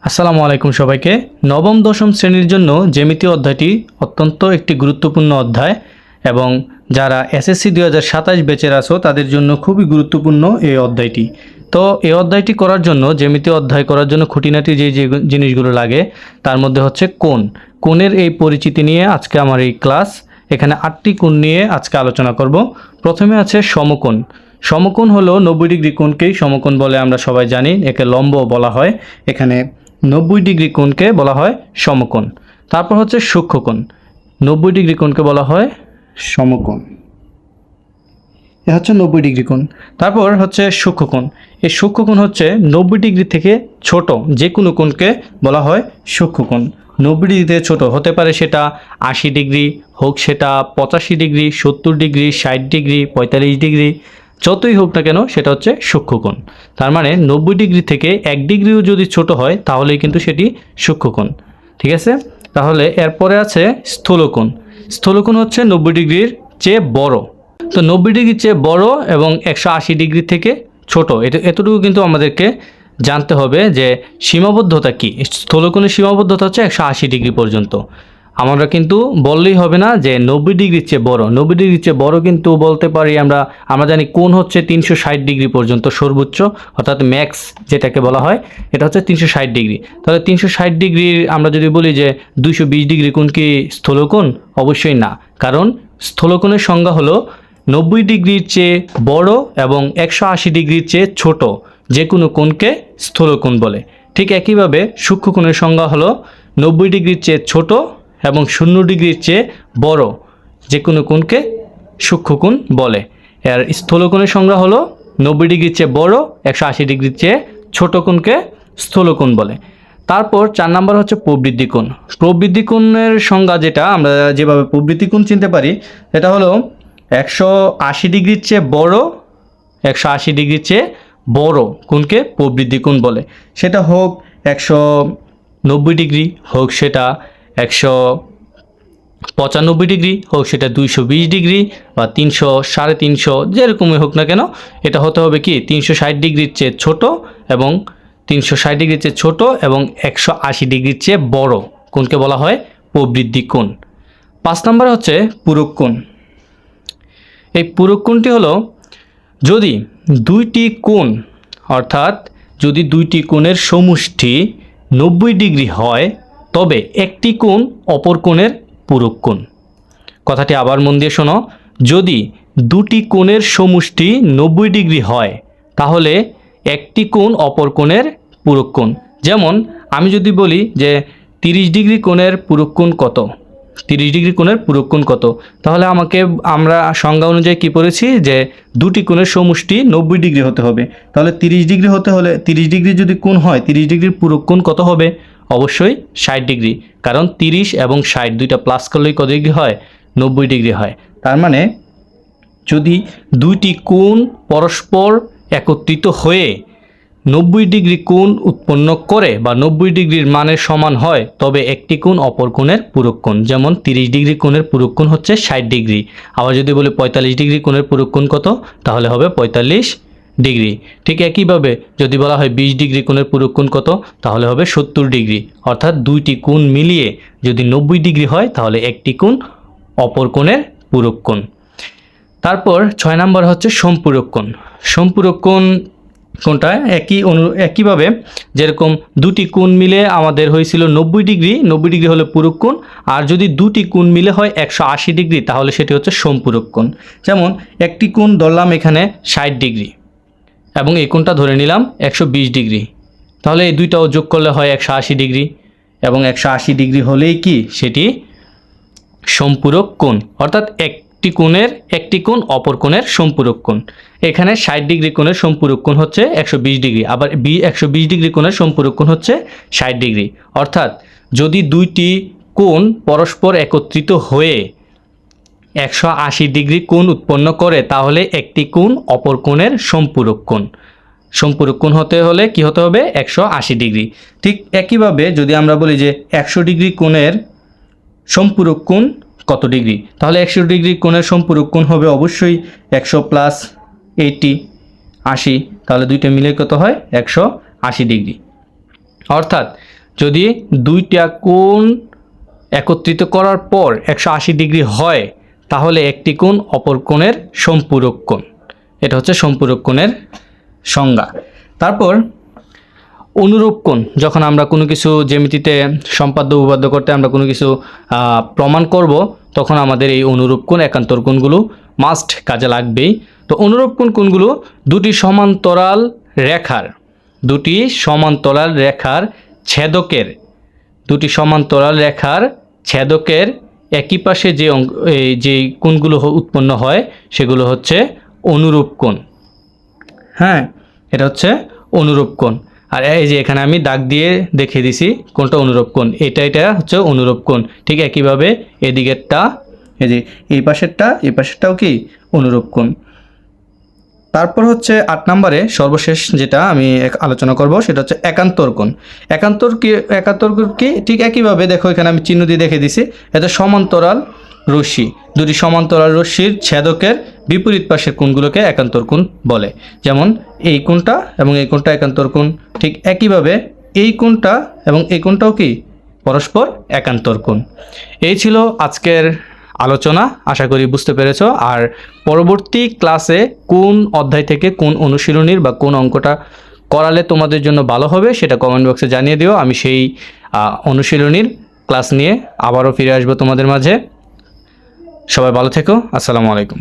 আসসালামু আলাইকুম সবাইকে। নবম দশম শ্রেণীর জন্য জ্যামিতি অধ্যায়টি অত্যন্ত একটি গুরুত্বপূর্ণ অধ্যায় এবং যারা এসএসসি 2027 ব্যাচের আছো তাদের জন্য খুবই গুরুত্বপূর্ণ এই অধ্যায়টি। তো এই অধ্যায়টি করার জন্য জ্যামিতি অধ্যায় করার জন্য খুঁটিনাটি যে জিনিসগুলো লাগে তার মধ্যে হচ্ছে কোণের এই পরিচিতি নিয়ে আজকে আমার এই ক্লাস। এখানে 8টি কোণ নিয়ে আজকে আলোচনা করব। প্রথমে আছে সমকোণ। সমকোণ হলো 90 ডিগ্রি কোণকেই সমকোণ বলে আমরা সবাই জানি, একে লম্ব বলা হয়। এখানে 90 ডিগ্রি কোণকে বলা হয় সমকোণ। তারপর হচ্ছে সূক্ষ্মকোণ। 90 ডিগ্রি কোণকে বলা হয় সমকোণ। এ হচ্ছে 90 ডিগ্রি কোণ। তারপর হচ্ছে সূক্ষ্মকোণ। এই সূক্ষ্মকোণ হচ্ছে 90 ডিগ্রি থেকে ছোট যে কোনো কোণকে বলা হয় সূক্ষ্মকোণ। 90 ডিগ্রি থেকে ছোট হতে পারে সেটা 80 ডিগ্রি হোক, সেটা 85 ডিগ্রি, 70 ডিগ্রি, 60 ডিগ্রি, 45 ডিগ্রি, যতই হোক না কেন সেটা হচ্ছে সূক্ষ্মকোণ। তার মানে 90 ডিগ্রি থেকে 1 ডিগ্রিও যদি ছোট হয় তাহলেই কিন্তু সেটি সূক্ষ্মকোণ। ঠিক আছে, তাহলে এরপরে আছে স্থূলকোণ। স্থূলকোণ হচ্ছে 90 ডিগ্রির চেয়ে বড়। তো 90 ডিগ্রির চেয়ে বড় এবং 180 ডিগ্রি থেকে ছোট, এতটুকু কিন্তু আমাদেরকে জানতে হবে যে সীমাবদ্ধতা কি। স্থূলকোণের সীমাবদ্ধতা হচ্ছে 180 ডিগ্রি পর্যন্ত। আমরা কিন্তু বললেই হবে না যে 90 ডিগ্রির চেয়ে বড়। 90 ডিগ্রির চেয়ে বড় কিন্তু বলতে পারি আমরা জানি কোণ হচ্ছে 360 ডিগ্রি পর্যন্ত সর্বোচ্চ, অর্থাৎ ম্যাক্স যেটাকে বলা হয় এটা হচ্ছে 360 ডিগ্রি। তাহলে 360 ডিগ্রির আমরা যদি বলি যে 220 ডিগ্রি কোণ কি স্থূলকোণ? অবশ্যই না, কারণ স্থূলকোণের সংজ্ঞা হলো 90 ডিগ্রির চেয়ে বড় এবং 180 ডিগ্রির চেয়ে ছোট যে কোনো কোণকে স্থূলকোণ বলে। ঠিক একইভাবে সূক্ষ্মকোণের সংজ্ঞা হলো 90 ডিগ্রির চেয়ে ছোট এবং 0 ডিগ্রির চেয়ে বড় যে কোনো কোণকে সূক্ষ্মকোণ বলে। এর স্থূলকোণের সংজ্ঞা হলো 90 ডিগ্রির চেয়ে বড়, 180 ডিগ্রির চেয়ে ছোট কোণকে স্থূলকোণ বলে। তারপর 4 নাম্বার হচ্ছে প্রবৃদ্ধি কোণ। প্রবৃদ্ধি কোণের সংজ্ঞা যেটা আমরা যেভাবে প্রবৃদ্ধি কোণ চিনতে পারি সেটা হলো 180 ডিগ্রির চেয়ে বড়, 180 ডিগ্রির চেয়ে বড় কোণকে প্রবৃদ্ধি কোণ বলে। সেটা হোক 190 ডিগ্রি, হোক সেটা 195 ডিগ্রি, হোক সেটা 220 ডিগ্রি বা 300, 350, যেরকমই হোক না কেন এটা হতে হবে কি 360 ডিগ্রির চেয়ে ছোট এবং 360 ডিগ্রির চেয়ে ছোট এবং 180 ডিগ্রির চেয়ে বড় কোণকে বলা হয় প্রবৃদ্ধি কোণ। 5 নাম্বার হচ্ছে পূরক কোণ। এই পূরক কোণটি হলো যদি দুইটি কোণ, অর্থাৎ যদি দুইটি কোণের সমষ্টি 90 ডিগ্রি হয় তবে একটি কোণ অপর কোণের পূরক কোণ। কথাটি আবার মন দিয়ে শোনো, যদি দুটি কোণের সমষ্টি 90 ডিগ্রি হয় তাহলে একটি কোণ অপর কোণের পূরক কোণ। যেমন আমি যদি বলি যে 30 ডিগ্রি কোণের পূরক কোণ কত, 30 ডিগ্রি কোণের পূরক কোণ কত, তাহলে আমরা সংজ্ঞা অনুযায়ী কি পড়েছি যে দুটি কোণের সমষ্টি 90 ডিগ্রি হতে হবে। তাহলে 30 ডিগ্রি হতে হলে 30 ডিগ্রি যদি কোণ হয় 30 ডিগ্রির পূরক কোণ কত হবে? অবশ্যই 60 ডিগ্রি, কারণ 30 এবং 60 দুইটা প্লাস করলেই কত ডিগ্রি হয়? 90 ডিগ্রি হয়। তার মানে যদি দুইটি কোণ পরস্পর একত্রিত হয়ে 90 ডিগ্রি কোণ উৎপন্ন করে বা 90 ডিগ্রির মানের সমান হয় তবে একটি কোণ অপর কোণের পূরক কোণ। যেমন 30 ডিগ্রি কোণের পূরক কোণ হচ্ছে 60 ডিগ্রি। আবার যদি বলি 45 ডিগ্রি কোণের পূরক কোণ কত, তাহলে হবে 45 ডিগ্রি। ঠিক একইভাবে যদি বলা হয় 20 ডিগ্রি কোণের পূরক কোণ কত, তাহলে হবে 70 ডিগ্রি। অর্থাৎ দুইটি কোণ মিলিয়ে যদি 90 ডিগ্রি হয় তাহলে একটি কোণ অপর কোণের পূরক কোণ। তারপর 6 নাম্বার হচ্ছে সম্পূরক কোণ। সম্পূরক কোণ কোণটা একইভাবে যেরকম দুটি কোণ মিলে আমাদের হয়েছিল 90 ডিগ্রি, 90 ডিগ্রি হলো পূরক কোণ, আর যদি দুটি কোণ মিলে হয় 180 ডিগ্রি তাহলে সেটি হচ্ছে সম্পূরক কোণ। যেমন একটি কোণ ধরলাম এখানে 60 ডিগ্রি এবং এই কোণটা ধরে নিলাম 120 ডিগ্রি, তাহলে এই দুইটাও যোগ করলে হয় 180 ডিগ্রি এবং 180 ডিগ্রি হলেই কি সেটি সম্পূরক কোণ, অর্থাৎ একটি কোণ অপর কোণের সম্পূরক কোণ। এখানে 60 ডিগ্রি কোণের সম্পূরক কোণ হচ্ছে 120 ডিগ্রি, আবার 120 ডিগ্রি কোণের সম্পূরক কোণ হচ্ছে 60 ডিগ্রি। অর্থাৎ যদি দুইটি কোণ পরস্পর একত্রিত হয়ে 180 ডিগ্রি কোণ উৎপন্ন করে তাহলে একটি কোণ অপর কোণের সম্পূরক কোণ। সম্পূরক কোণ হতে হলে কি হতে হবে? 180 ডিগ্রি। ঠিক একইভাবে যদি আমরা বলি যে 100 ডিগ্রি কোণের সম্পূরক কোণ কত ডিগ্রি, তাহলে 100 ডিগ্রি কোণের সম্পূরক কোণ হবে অবশ্যই 100 প্লাস 80, 80, তাহলে দুইটা মিলে কত হয়? 180 ডিগ্রি। অর্থাৎ যদি দুইটা কোণ একত্রিত করার পর 180 ডিগ্রি হয় তাহলে একটি কোণ অপর কোণের সম্পূরক কোণ। এটা হচ্ছে সম্পূরক কোণের সংজ্ঞা। তারপর অনুরূপ কোণ, যখন আমরা কোনো কিছু জ্যামিতিতে সম্পাদ্য উপপাদ্য করতে আমরা কোনো কিছু প্রমাণ করব, তখন আমাদের এই অনুরূপ কোণ একান্তর কোণগুলো মাস্ট কাজে লাগবেই। তো অনুরূপ কোণগুলো দুটি সমান্তরাল রেখার ছেদকের একই পাশে যে কোণগুলো উৎপন্ন হয় সেগুলো হচ্ছে অনুরূপ কোণ। হ্যাঁ, এটা হচ্ছে অনুরূপ কোণ। আর এই যে এখানে আমি দাগ দিয়ে দেখিয়ে দিছি কোনটা অনুরূপ কোণ, এটা হচ্ছে অনুরূপ কোণ। ঠিক একইভাবে এদিকেরটা, এই যে এই পাশেরটাও কি অনুরূপ কোণ। তারপর হচ্ছে 8 নম্বরে সর্বশেষ যেটা আমি আলোচনা করব সেটা হচ্ছে একান্তর কোণ। একান্তর কোণ কি? ঠিক একইভাবে দেখো এখানে আমি চিহ্ন দিয়ে দেখে দিছি, এটা সমান্তরাল রশ্মি, দুটি সমান্তরাল রশ্মির ছেদকের বিপরীত পাশের কোণগুলোকে একান্তর কোণ বলে। যেমন এই কোণটা এবং এই কোণটা একান্তর কোণ। ঠিক একইভাবে এই কোণটা এবং এই কোণটাও কি পরস্পর একান্তর কোণ। এই ছিল আজকের আলোচনা, আশা করি বুঝতে পেরেছো। আর পরবর্তী ক্লাসে কোন অধ্যায় থেকে কোন অনুশীলনীর বা কোন অঙ্কটা করালে তোমাদের জন্য ভালো হবে সেটা কমেন্ট বক্সে জানিয়ে দিও। আমি সেই অনুশীলনীর ক্লাস নিয়ে আবারও ফিরে আসবো তোমাদের মাঝে। সবাই ভালো থেকো। আসসালামু আলাইকুম।